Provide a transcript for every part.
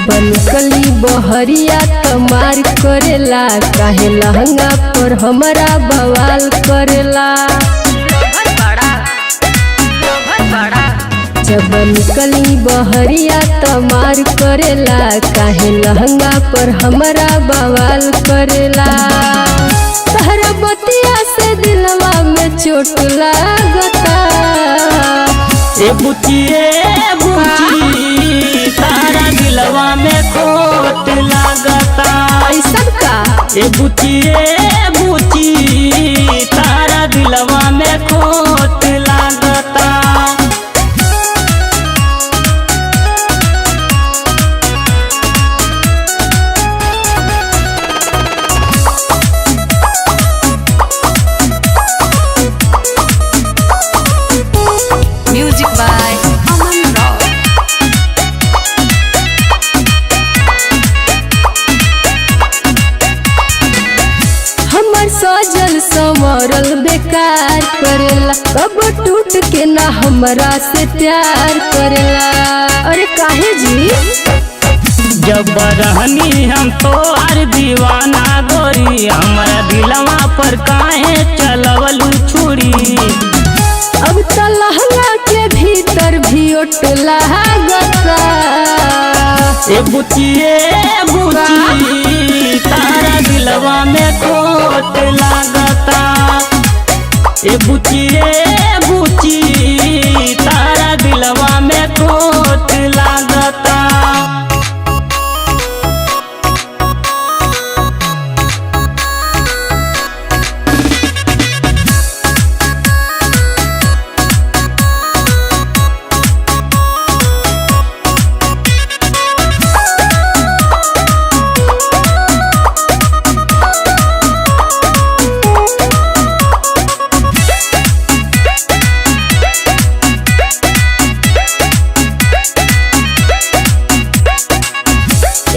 जब निकली बहरिया तमार करेला, काहे लहंगा पर हमारा बवाल करेला। जब निकली बहरिया तमार करेला, काहे लहंगा पर हमारा बवाल करेला। तहरा बतिया से दिलवा में चोट लागता। ए बुची तारा दिलवा में खोट लागता। ऐसा का ए बुची तारा दिलवा में खोट लागता। Music by Aman Rao। हमर सजल संवरल बेकार करेला, कब टूट के ना हमरा से प्यार करेला। अरे काहे जी जब रहनी हम तोहर दीवाना गोरी, हमारा दिलवा पर काहे चलवलू छुरी। अब तो लहंगा के भीतर भी ओट लागता। ए बुची तारा दिलवा में खोट लागता। ए बुची तारा दिलवा में खोट लागता।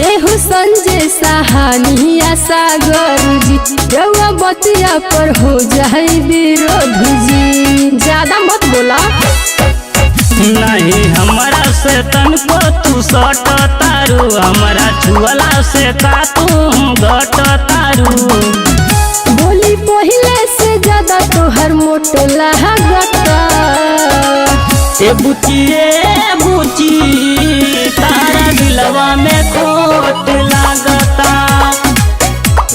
एहू संजय सहानिया सागर जी, रउआ बतिया पर हो जाए विरोध जी। ज्यादा मत बोला। नहीं हमारा से तनको तू सट तारू, हमारा छुअला से का तू घट तारू। बोली पहले से ज्यादा तोहर मोट लागता। ए बुची तारा दिलवा में खोट लागता।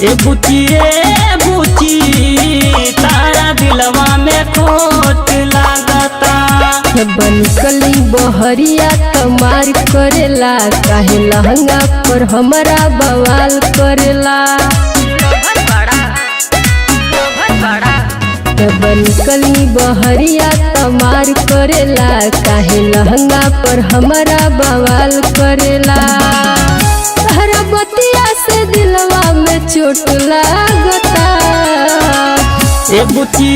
ए बुची तारा दिलवा में खोट लागता। जब निकली बहरिया तमार करेला, काहे लहंगा पर हमारा बवाल करेला। जब निकली बहरिया तमार करेला, काहे लहंगा पर हमारा बवाल करेला। तहरा बतिया से दिलवा में चोट लागता। ए बुची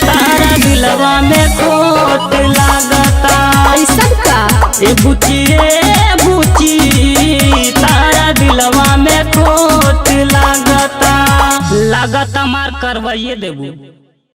तारा दिलवा में खोट लागता। ऐसा का ए बुची तारा दिलवा में खोट लागता। लागता मार करवाइए देबू।